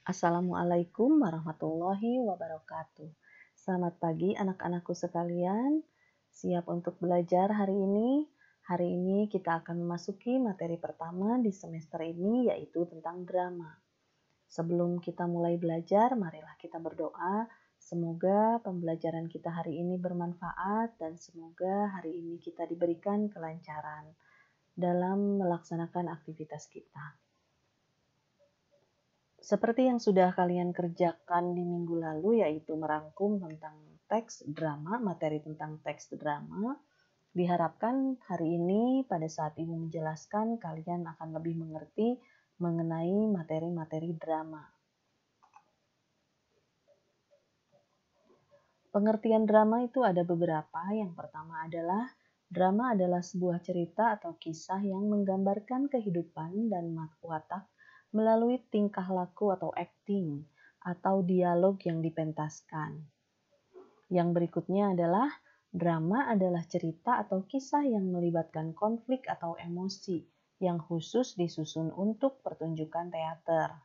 Assalamualaikum warahmatullahi wabarakatuh. Selamat pagi anak-anakku sekalian. Siap untuk belajar hari ini? Hari ini kita akan memasuki materi pertama di semester ini, yaitu tentang drama. Sebelum kita mulai belajar, marilah kita berdoa. Semoga pembelajaran kita hari ini bermanfaat dan semoga hari ini kita diberikan kelancaran dalam melaksanakan aktivitas kita. Seperti yang sudah kalian kerjakan di minggu lalu, yaitu merangkum tentang teks drama, materi tentang teks drama, diharapkan hari ini pada saat ibu menjelaskan, kalian akan lebih mengerti mengenai materi-materi drama. Pengertian drama itu ada beberapa. Yang pertama adalah drama adalah sebuah cerita atau kisah yang menggambarkan kehidupan dan watak melalui tingkah laku atau acting atau dialog yang dipentaskan. Yang berikutnya adalah drama adalah cerita atau kisah yang melibatkan konflik atau emosi yang khusus disusun untuk pertunjukan teater.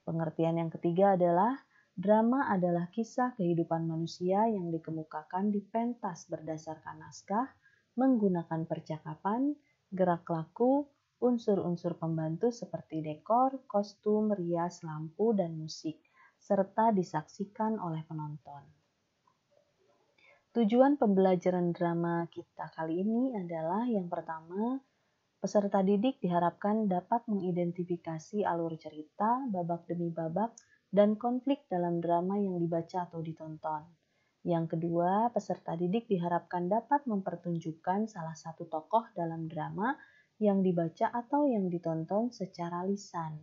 Pengertian yang ketiga adalah drama adalah kisah kehidupan manusia yang dikemukakan di pentas berdasarkan naskah, menggunakan percakapan, gerak laku, unsur-unsur pembantu seperti dekor, kostum, rias, lampu, dan musik, serta disaksikan oleh penonton. Tujuan pembelajaran drama kita kali ini adalah yang pertama, peserta didik diharapkan dapat mengidentifikasi alur cerita, babak demi babak, dan konflik dalam drama yang dibaca atau ditonton. Yang kedua, peserta didik diharapkan dapat mempertunjukkan salah satu tokoh dalam drama yang dibaca atau yang ditonton secara lisan.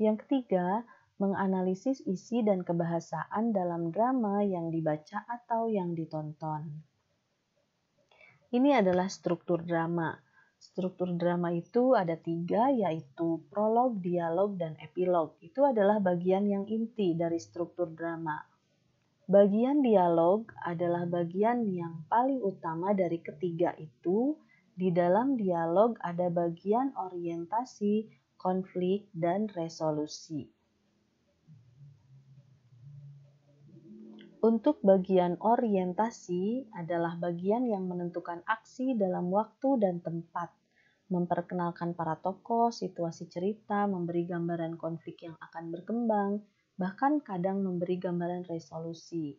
Yang ketiga, menganalisis isi dan kebahasaan dalam drama yang dibaca atau yang ditonton. Ini adalah struktur drama. Struktur drama itu ada 3, yaitu prolog, dialog, dan epilog. Itu adalah bagian yang inti dari struktur drama. Bagian dialog adalah bagian yang paling utama dari ketiga itu. Di dalam dialog ada bagian orientasi, konflik, dan resolusi. Untuk bagian orientasi adalah bagian yang menentukan aksi dalam waktu dan tempat, memperkenalkan para tokoh, situasi cerita, memberi gambaran konflik yang akan berkembang, bahkan kadang memberi gambaran resolusi.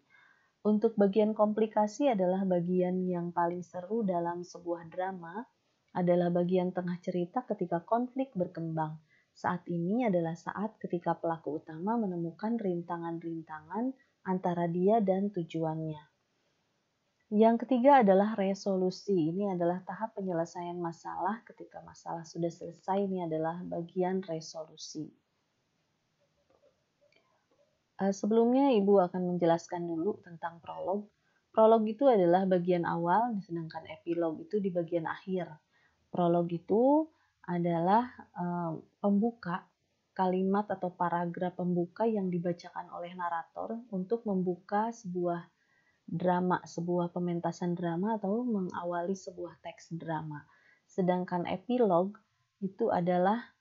Untuk bagian komplikasi adalah bagian yang paling seru dalam sebuah drama, adalah bagian tengah cerita ketika konflik berkembang. Saat ini adalah saat ketika pelaku utama menemukan rintangan-rintangan antara dia dan tujuannya. Yang ketiga adalah resolusi. Ini adalah tahap penyelesaian masalah. Ketika masalah sudah selesai, ini adalah bagian resolusi. Sebelumnya Ibu akan menjelaskan dulu tentang prolog. Prolog itu adalah bagian awal, sedangkan epilog itu di bagian akhir. Prolog itu adalah pembuka, kalimat atau paragraf pembuka yang dibacakan oleh narator untuk membuka sebuah drama, sebuah pementasan drama atau mengawali sebuah teks drama. Sedangkan epilog itu adalah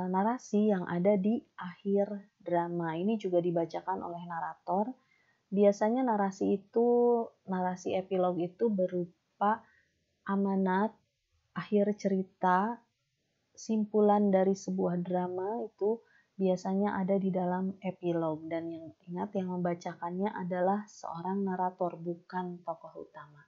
narasi yang ada di akhir drama. Ini juga dibacakan oleh narator. Biasanya narasi epilog itu berupa amanat, akhir cerita, simpulan dari sebuah drama itu biasanya ada di dalam epilog, dan yang membacakannya adalah seorang narator, bukan tokoh utama.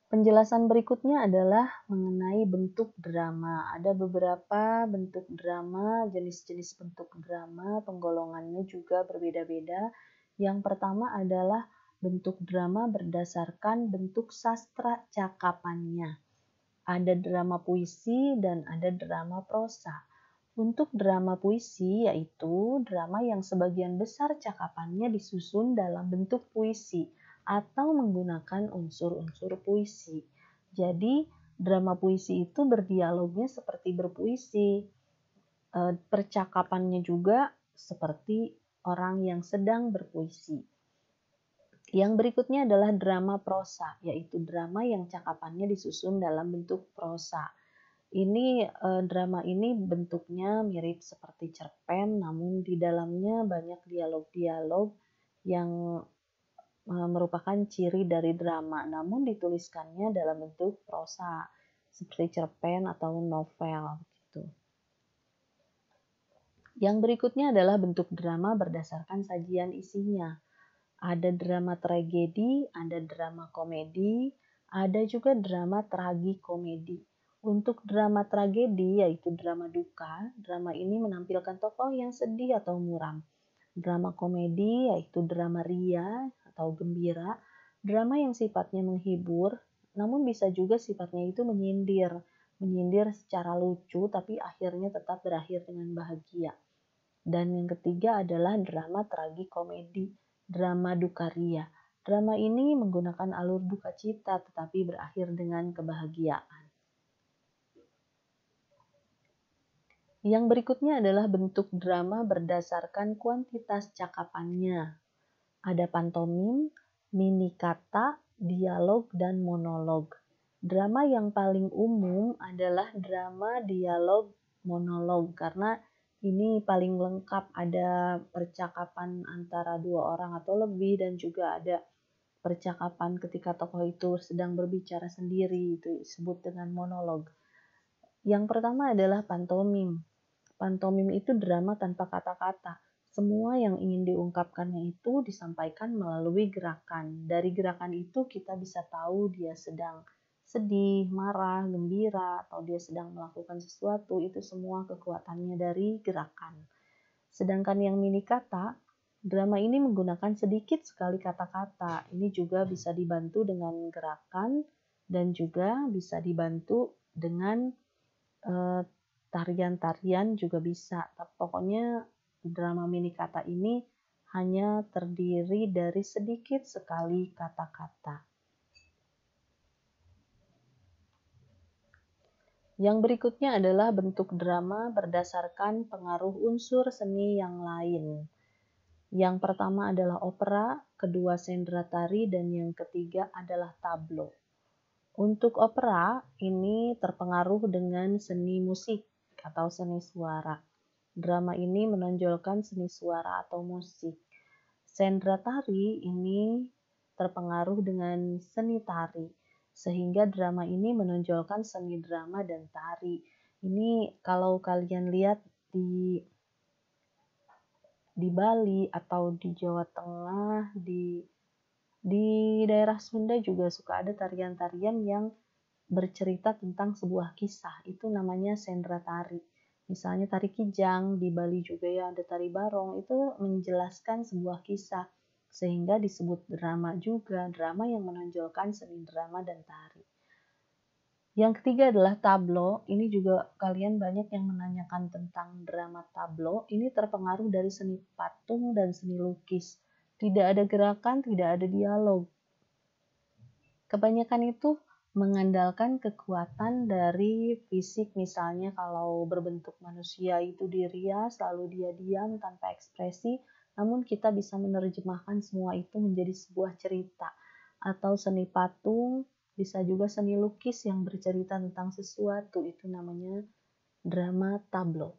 Penjelasan berikutnya adalah mengenai bentuk drama. Ada beberapa bentuk drama, jenis-jenis bentuk drama, penggolongannya juga berbeda-beda. Yang pertama adalah bentuk drama berdasarkan bentuk sastra cakapannya. Ada drama puisi dan ada drama prosa. Untuk drama puisi yaitu drama yang sebagian besar cakapannya disusun dalam bentuk puisi atau menggunakan unsur-unsur puisi. Jadi drama puisi itu berdialognya seperti berpuisi. Percakapannya juga seperti orang yang sedang berpuisi. Yang berikutnya adalah drama prosa, yaitu drama yang cakapannya disusun dalam bentuk prosa. Drama ini bentuknya mirip seperti cerpen, namun di dalamnya banyak dialog-dialog yang merupakan ciri dari drama, namun dituliskannya dalam bentuk prosa, seperti cerpen atau novel gitu. Yang berikutnya adalah bentuk drama berdasarkan sajian isinya. Ada drama tragedi, ada drama komedi, ada juga drama tragikomedi. Untuk drama tragedi, yaitu drama duka, drama ini menampilkan tokoh yang sedih atau muram. Drama komedi, yaitu drama ria atau gembira, drama yang sifatnya menghibur, namun bisa juga sifatnya itu menyindir secara lucu, tapi akhirnya tetap berakhir dengan bahagia. Dan yang ketiga adalah drama tragikomedi, drama duka ria. Drama ini menggunakan alur duka cita tetapi berakhir dengan kebahagiaan. Yang berikutnya adalah bentuk drama berdasarkan kuantitas cakapannya. Ada pantomim, mini kata, dialog, dan monolog. Drama yang paling umum adalah drama dialog monolog karena ini paling lengkap, ada percakapan antara dua orang atau lebih dan juga ada percakapan ketika tokoh itu sedang berbicara sendiri, itu disebut dengan monolog. Yang pertama adalah pantomim. Pantomim itu drama tanpa kata-kata. Semua yang ingin diungkapkannya itu disampaikan melalui gerakan. Dari gerakan itu kita bisa tahu dia sedang sedih, marah, gembira, atau dia sedang melakukan sesuatu. Itu semua kekuatannya dari gerakan. Sedangkan yang mini kata, drama ini menggunakan sedikit sekali kata-kata. Ini juga bisa dibantu dengan gerakan dan juga bisa dibantu dengan tarian-tarian juga bisa. Pokoknya drama mini kata ini hanya terdiri dari sedikit sekali kata-kata. Yang berikutnya adalah bentuk drama berdasarkan pengaruh unsur seni yang lain. Yang pertama adalah opera, kedua sendra tari, dan yang ketiga adalah tablo. Untuk opera, ini terpengaruh dengan seni musik atau seni suara. Drama ini menonjolkan seni suara atau musik. Sendra tari ini terpengaruh dengan seni tari, sehingga drama ini menonjolkan seni drama dan tari. Ini kalau kalian lihat di Bali atau di Jawa Tengah, di daerah Sunda juga suka ada tarian-tarian yang bercerita tentang sebuah kisah. Itu namanya sendra tari. Misalnya tari Kijang, di Bali juga ya ada tari Barong, itu menjelaskan sebuah kisah. Sehingga disebut drama juga, drama yang menonjolkan seni drama dan tari. Yang ketiga adalah tablo. Ini juga kalian banyak yang menanyakan tentang drama tablo. Ini terpengaruh dari seni patung dan seni lukis. Tidak ada gerakan, tidak ada dialog. Kebanyakan itu mengandalkan kekuatan dari fisik, misalnya kalau berbentuk manusia itu dirias, lalu dia diam tanpa ekspresi, namun kita bisa menerjemahkan semua itu menjadi sebuah cerita. Atau seni patung, bisa juga seni lukis yang bercerita tentang sesuatu, itu namanya drama tablo.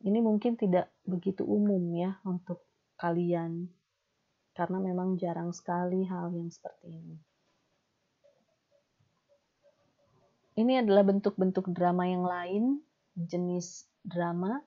Ini mungkin tidak begitu umum ya untuk kalian, karena memang jarang sekali hal yang seperti ini. Ini adalah bentuk-bentuk drama yang lain, jenis drama.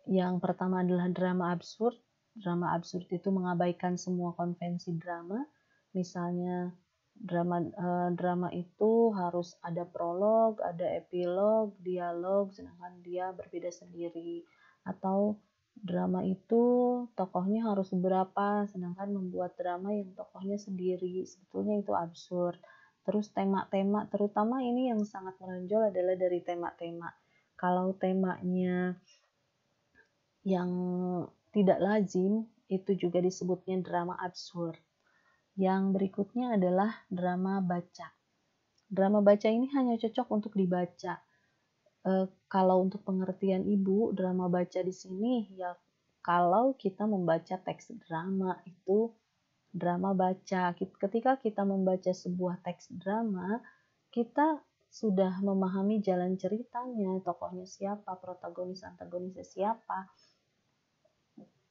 Yang pertama adalah drama absurd. Drama absurd itu mengabaikan semua konvensi drama. Misalnya drama itu harus ada prolog, ada epilog, dialog, sedangkan dia berbeda sendiri. Atau drama itu tokohnya harus berapa, sedangkan membuat drama yang tokohnya sendiri. Sebetulnya itu absurd. Terus tema-tema, terutama ini yang sangat menonjol adalah dari tema-tema. Kalau temanya yang tidak lazim, itu juga disebutnya drama absurd. Yang berikutnya adalah drama baca. Drama baca ini hanya cocok untuk dibaca. Kalau untuk pengertian ibu, drama baca di sini ya kalau kita membaca teks drama itu drama baca. Ketika kita membaca sebuah teks drama, kita sudah memahami jalan ceritanya, tokohnya siapa, protagonis antagonisnya siapa.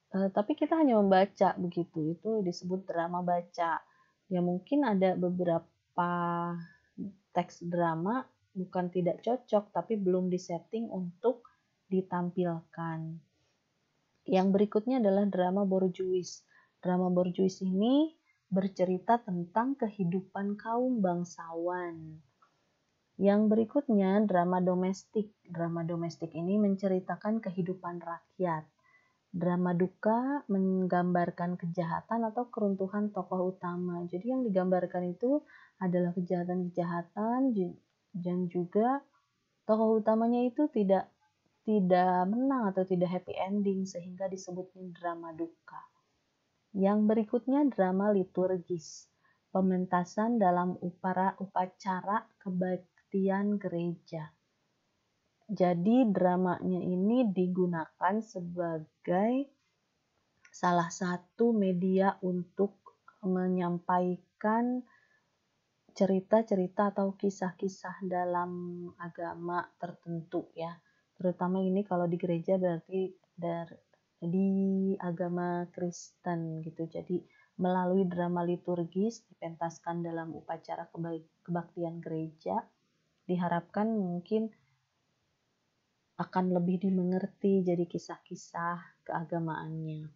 Tapi kita hanya membaca begitu, itu disebut drama baca. Ya mungkin ada beberapa teks drama bukan tidak cocok, tapi belum disetting untuk ditampilkan. Yang berikutnya adalah drama borjuis. Drama borjuis ini bercerita tentang kehidupan kaum bangsawan. Yang berikutnya drama domestik. Drama domestik ini menceritakan kehidupan rakyat. Drama duka menggambarkan kejahatan atau keruntuhan tokoh utama. Jadi yang digambarkan itu adalah kejahatan-kejahatan dan juga tokoh utamanya itu tidak menang atau tidak happy ending sehingga disebutnya drama duka. Yang berikutnya drama liturgis. Pementasan dalam upacara kebaktian gereja. Jadi dramanya ini digunakan sebagai salah satu media untuk menyampaikan cerita-cerita atau kisah-kisah dalam agama tertentu ya. Terutama ini kalau di gereja berarti di agama Kristen gitu. Jadi melalui drama liturgis dipentaskan dalam upacara kebaktian gereja, diharapkan mungkin akan lebih dimengerti jadi kisah-kisah keagamaannya.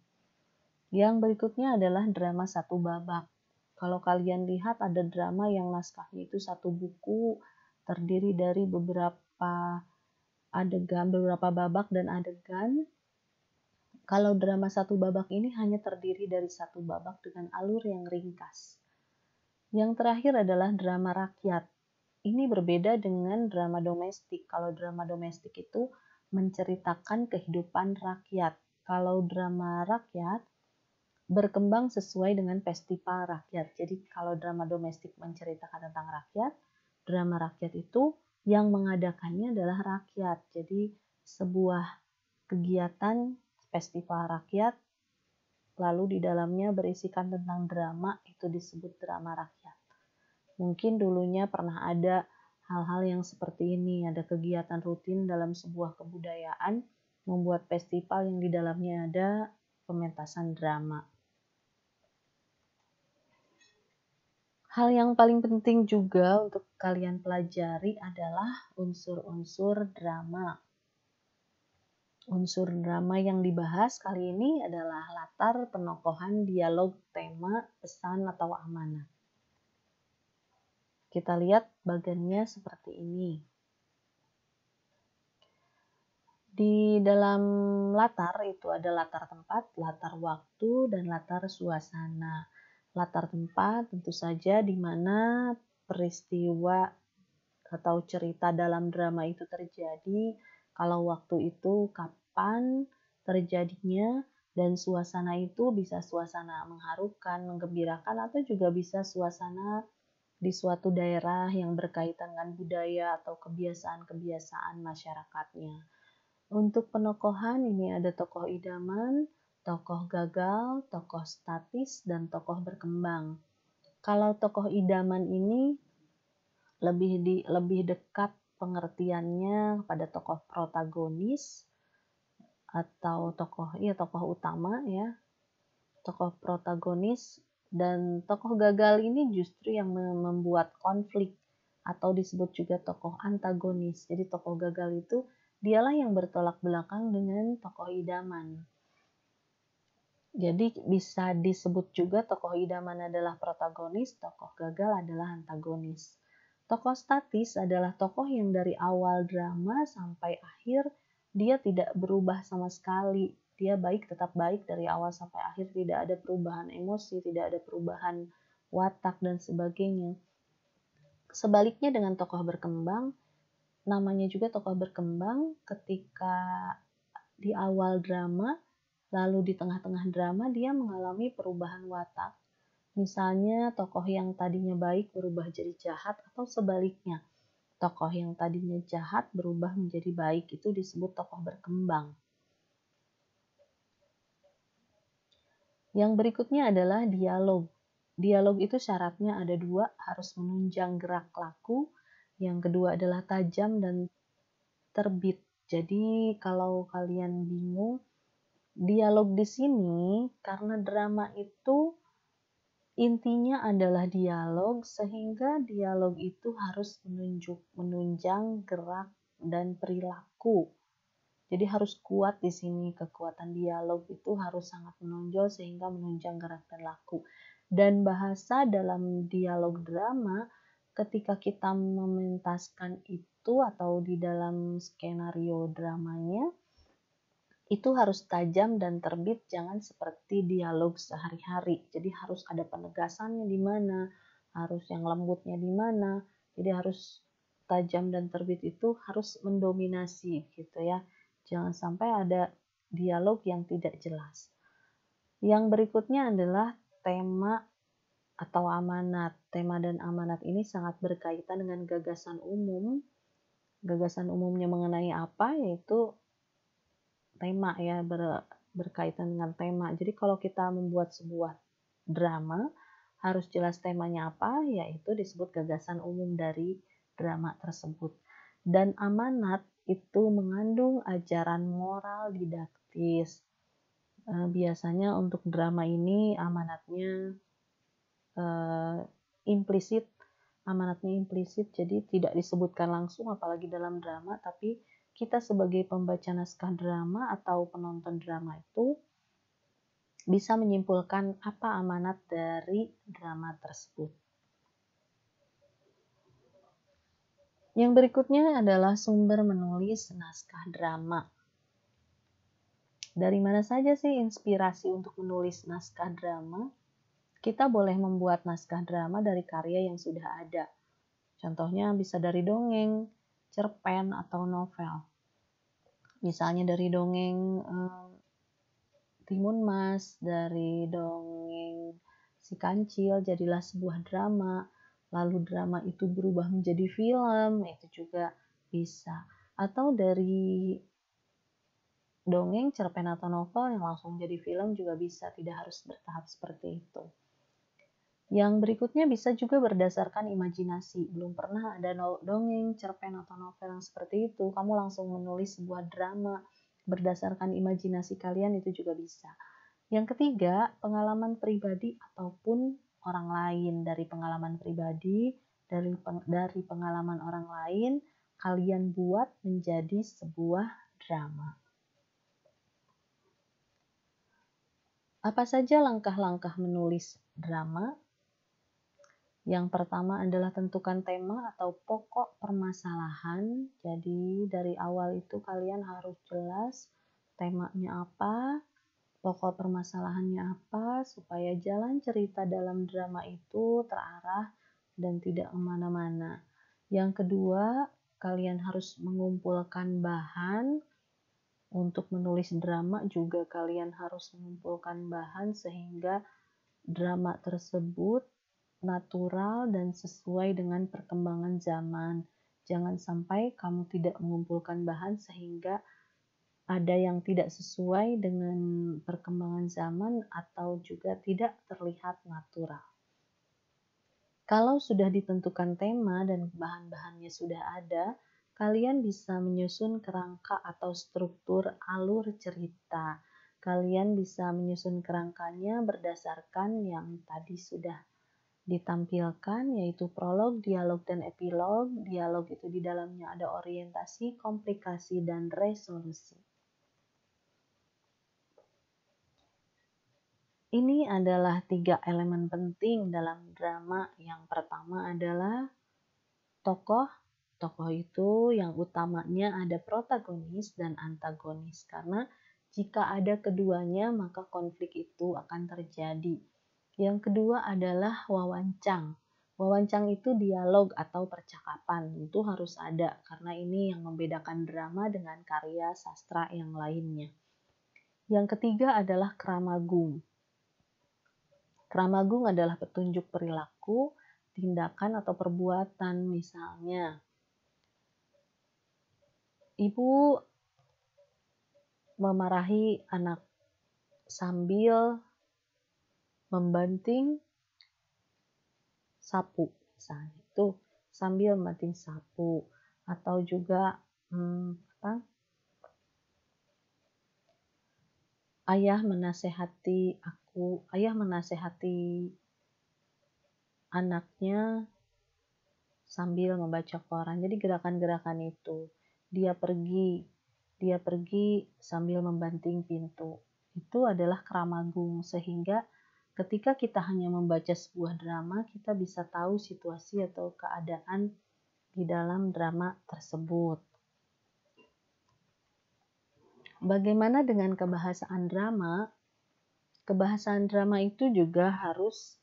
Yang berikutnya adalah drama satu babak. Kalau kalian lihat ada drama yang naskahnya itu satu buku terdiri dari beberapa adegan, beberapa babak dan adegan. Kalau drama satu babak ini hanya terdiri dari satu babak dengan alur yang ringkas. Yang terakhir adalah drama rakyat. Ini berbeda dengan drama domestik. Kalau drama domestik itu menceritakan kehidupan rakyat. Kalau drama rakyat berkembang sesuai dengan festival rakyat. Jadi kalau drama domestik menceritakan tentang rakyat, drama rakyat itu yang mengadakannya adalah rakyat. Jadi sebuah kegiatan festival rakyat lalu di dalamnya berisikan tentang drama, itu disebut drama rakyat. Mungkin dulunya pernah ada hal-hal yang seperti ini, ada kegiatan rutin dalam sebuah kebudayaan, membuat festival yang di dalamnya ada pementasan drama. Hal yang paling penting juga untuk kalian pelajari adalah unsur-unsur drama. Unsur drama yang dibahas kali ini adalah latar, penokohan, dialog, tema, pesan, atau amanat. Kita lihat bagannya seperti ini. Di dalam latar itu ada latar tempat, latar waktu, dan latar suasana. Latar tempat tentu saja di mana peristiwa atau cerita dalam drama itu terjadi. Kalau waktu itu kapan terjadinya, dan suasana itu bisa suasana mengharukan, menggembirakan, atau juga bisa suasana di suatu daerah yang berkaitan dengan budaya atau kebiasaan-kebiasaan masyarakatnya. Untuk penokohan ini ada tokoh idaman, tokoh gagal, tokoh statis, dan tokoh berkembang. Kalau tokoh idaman ini lebih dekat pengertiannya pada tokoh protagonis atau tokoh utama ya. Tokoh protagonis. Dan tokoh gagal ini justru yang membuat konflik atau disebut juga tokoh antagonis. Jadi tokoh gagal itu dialah yang bertolak belakang dengan tokoh idaman. Jadi bisa disebut juga tokoh idaman adalah protagonis, tokoh gagal adalah antagonis. Tokoh statis adalah tokoh yang dari awal drama sampai akhir dia tidak berubah sama sekali. Dia tetap baik dari awal sampai akhir, tidak ada perubahan emosi, tidak ada perubahan watak dan sebagainya. Sebaliknya dengan tokoh berkembang, namanya juga tokoh berkembang, ketika di awal drama, lalu di tengah-tengah drama dia mengalami perubahan watak. Misalnya tokoh yang tadinya baik berubah jadi jahat atau sebaliknya. Tokoh yang tadinya jahat berubah menjadi baik, itu disebut tokoh berkembang. Yang berikutnya adalah dialog. Dialog itu syaratnya ada dua, harus menunjang gerak laku Yang kedua adalah tajam dan terbit. Jadi kalau kalian bingung, dialog di sini karena drama itu intinya adalah dialog, sehingga dialog itu harus menunjang gerak dan perilaku. Jadi harus kuat di sini, kekuatan dialog itu harus sangat menonjol sehingga menunjang gerak dan laku. Dan bahasa dalam dialog drama, ketika kita mementaskan itu atau di dalam skenario dramanya, itu harus tajam dan terbit, jangan seperti dialog sehari-hari. Jadi harus ada penegasannya di mana, harus yang lembutnya di mana. Jadi harus tajam dan terbit itu harus mendominasi gitu ya. Jangan sampai ada dialog yang tidak jelas. Yang berikutnya adalah tema atau amanat. Tema dan amanat ini sangat berkaitan dengan gagasan umum. Gagasan umumnya mengenai apa? Yaitu tema ya, berkaitan dengan tema. Jadi kalau kita membuat sebuah drama, harus jelas temanya apa, yaitu disebut gagasan umum dari drama tersebut. Dan amanat itu mengandung ajaran moral didaktis. Biasanya untuk drama ini amanatnya implisit, jadi tidak disebutkan langsung apalagi dalam drama, tapi kita sebagai pembaca naskah drama atau penonton drama itu bisa menyimpulkan apa amanat dari drama tersebut. Yang berikutnya adalah sumber menulis naskah drama. Dari mana saja sih inspirasi untuk menulis naskah drama? Kita boleh membuat naskah drama dari karya yang sudah ada. Contohnya bisa dari dongeng, cerpen, atau novel. Misalnya dari dongeng Timun Mas, dari dongeng Si Kancil jadilah sebuah drama, lalu drama itu berubah menjadi film, itu juga bisa. Atau dari dongeng, cerpen, atau novel yang langsung jadi film juga bisa, tidak harus bertahap seperti itu. Yang berikutnya bisa juga berdasarkan imajinasi. Belum pernah ada dongeng, cerpen, atau novel yang seperti itu. Kamu langsung menulis sebuah drama berdasarkan imajinasi kalian, itu juga bisa. Yang ketiga, pengalaman pribadi ataupun orang lain. Dari pengalaman pribadi, dari pengalaman orang lain, kalian buat menjadi sebuah drama. Apa saja langkah-langkah menulis drama? Yang pertama adalah tentukan tema atau pokok permasalahan. Jadi dari awal itu kalian harus jelas temanya apa, pokok permasalahannya apa, supaya jalan cerita dalam drama itu terarah dan tidak kemana-mana. Yang kedua, kalian harus mengumpulkan bahan. Untuk menulis drama juga kalian harus mengumpulkan bahan sehingga drama tersebut natural dan sesuai dengan perkembangan zaman. Jangan sampai kamu tidak mengumpulkan bahan sehingga ada yang tidak sesuai dengan perkembangan zaman atau juga tidak terlihat natural. Kalau sudah ditentukan tema dan bahan-bahannya sudah ada, kalian bisa menyusun kerangka atau struktur alur cerita. Kalian bisa menyusun kerangkanya berdasarkan yang tadi sudah ditampilkan, yaitu prolog, dialog, dan epilog. Dialog itu di dalamnya ada orientasi, komplikasi, dan resolusi. Ini adalah 3 elemen penting dalam drama. Yang pertama adalah tokoh. Tokoh itu yang utamanya ada protagonis dan antagonis, karena jika ada keduanya maka konflik itu akan terjadi. Yang kedua adalah wawancang. Wawancang itu dialog atau percakapan, itu harus ada karena ini yang membedakan drama dengan karya sastra yang lainnya. Yang ketiga adalah kramagung. Kramagung adalah petunjuk perilaku, tindakan atau perbuatan. Misalnya, ibu memarahi anak sambil membanting sapu, misalnya itu sambil membanting sapu, atau juga ayah menasehati anaknya sambil membaca koran. Jadi gerakan-gerakan itu. Dia pergi sambil membanting pintu. Itu adalah kramagung, sehingga ketika kita hanya membaca sebuah drama, kita bisa tahu situasi atau keadaan di dalam drama tersebut. Bagaimana dengan kebahasaan drama? Kebahasaan drama itu juga harus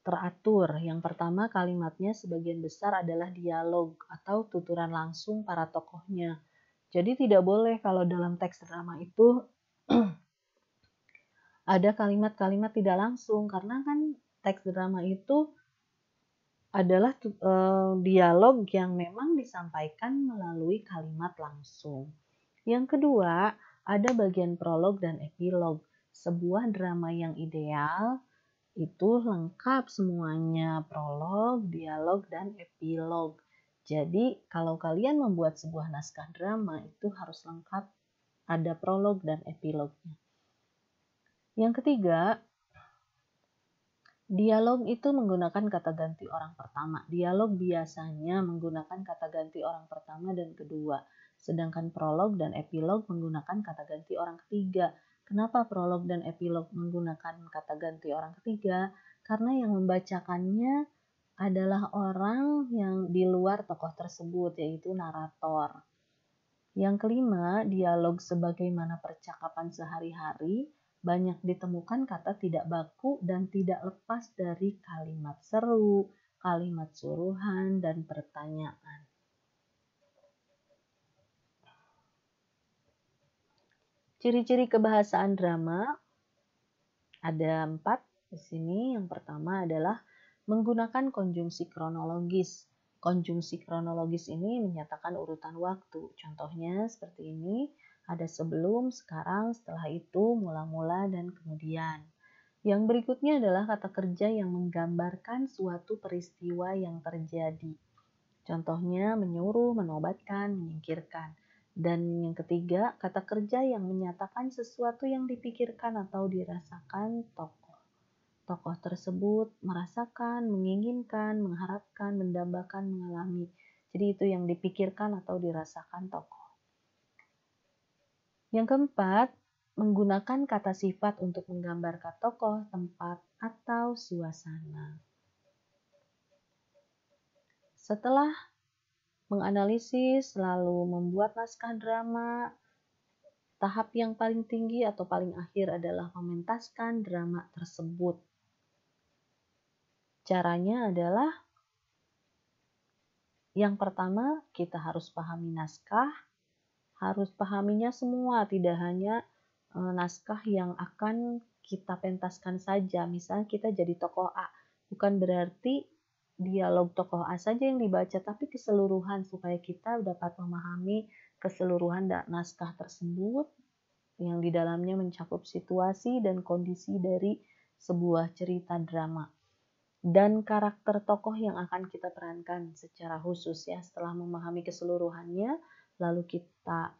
teratur. Yang pertama, kalimatnya sebagian besar adalah dialog atau tuturan langsung para tokohnya. Jadi tidak boleh kalau dalam teks drama itu ada kalimat-kalimat tidak langsung, karena kan teks drama itu adalah dialog yang memang disampaikan melalui kalimat langsung. Yang kedua, ada bagian prolog dan epilog. Sebuah drama yang ideal itu lengkap semuanya, prolog, dialog, dan epilog. Jadi kalau kalian membuat sebuah naskah drama itu harus lengkap, ada prolog dan epilognya. Yang ketiga, dialog itu menggunakan kata ganti orang pertama. Dialog biasanya menggunakan kata ganti orang pertama dan kedua, sedangkan prolog dan epilog menggunakan kata ganti orang ketiga. Kenapa prolog dan epilog menggunakan kata ganti orang ketiga? Karena yang membacakannya adalah orang yang di luar tokoh tersebut, yaitu narator. Yang kelima, dialog sebagaimana percakapan sehari-hari, banyak ditemukan kata tidak baku dan tidak lepas dari kalimat seru, kalimat suruhan, dan pertanyaan. Ciri-ciri kebahasaan drama ada 4 di sini. Yang pertama adalah menggunakan konjungsi kronologis. Konjungsi kronologis ini menyatakan urutan waktu. Contohnya seperti ini, ada sebelum, sekarang, setelah itu, mula-mula, dan kemudian. Yang berikutnya adalah kata kerja yang menggambarkan suatu peristiwa yang terjadi. Contohnya menyuruh, menobatkan, menyingkirkan. Dan yang ketiga, kata kerja yang menyatakan sesuatu yang dipikirkan atau dirasakan tokoh. Tokoh tersebut merasakan, menginginkan, mengharapkan, mendambakan, mengalami. Jadi itu yang dipikirkan atau dirasakan tokoh. Yang keempat, menggunakan kata sifat untuk menggambarkan tokoh, tempat, atau suasana. Setelah menganalisis lalu membuat naskah drama, tahap yang paling tinggi atau paling akhir adalah mementaskan drama tersebut. Caranya adalah yang pertama, kita harus pahami naskah, harus pahaminya semua, tidak hanya naskah yang akan kita pentaskan saja. Misalnya kita jadi tokoh A, bukan berarti dialog tokoh A saja yang dibaca, tapi keseluruhan supaya kita dapat memahami keseluruhan naskah tersebut yang di dalamnya mencakup situasi dan kondisi dari sebuah cerita drama. Dan karakter tokoh yang akan kita perankan secara khusus ya. Setelah memahami keseluruhannya, lalu kita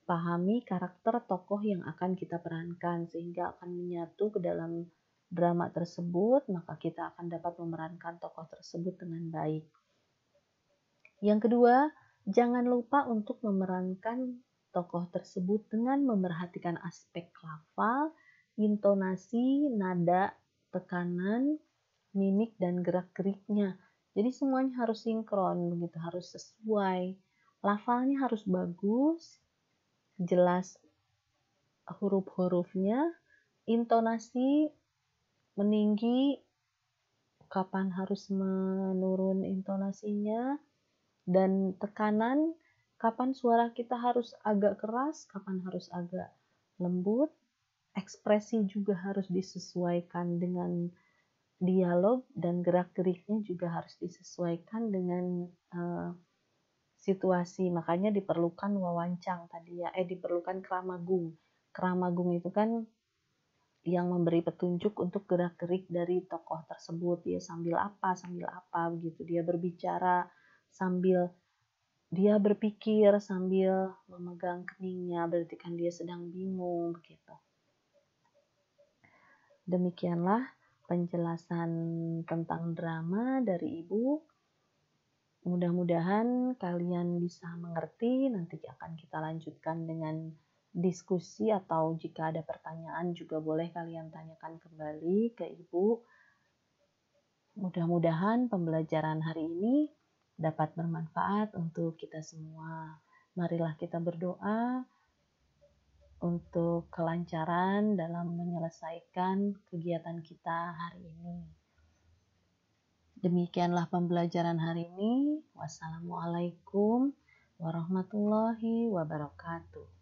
pahami karakter tokoh yang akan kita perankan sehingga akan menyatu ke dalam drama tersebut, maka kita akan dapat memerankan tokoh tersebut dengan baik. Yang kedua, jangan lupa untuk memerankan tokoh tersebut dengan memerhatikan aspek lafal, intonasi, nada, tekanan, mimik, dan gerak-geriknya. Jadi semuanya harus sinkron, begitu, harus sesuai. Lafalnya harus bagus, jelas huruf-hurufnya, intonasi meninggi, kapan harus menurun intonasinya, dan tekanan, kapan suara kita harus agak keras, kapan harus agak lembut. Ekspresi juga harus disesuaikan dengan dialog, dan gerak-geriknya juga harus disesuaikan dengan situasi. Makanya diperlukan wawancang tadi ya, diperlukan kramagung. Kramagung itu kan yang memberi petunjuk untuk gerak-gerik dari tokoh tersebut. Dia sambil apa begitu. Dia berbicara sambil dia berpikir sambil memegang keningnya, berarti kan dia sedang bingung begitu. Demikianlah penjelasan tentang drama dari Ibu. Mudah-mudahan kalian bisa mengerti. Nanti akan kita lanjutkan dengan diskusi, atau jika ada pertanyaan juga boleh kalian tanyakan kembali ke Ibu. Mudah-mudahan pembelajaran hari ini dapat bermanfaat untuk kita semua. Marilah kita berdoa untuk kelancaran dalam menyelesaikan kegiatan kita hari ini. Demikianlah pembelajaran hari ini. Wassalamualaikum warahmatullahi wabarakatuh.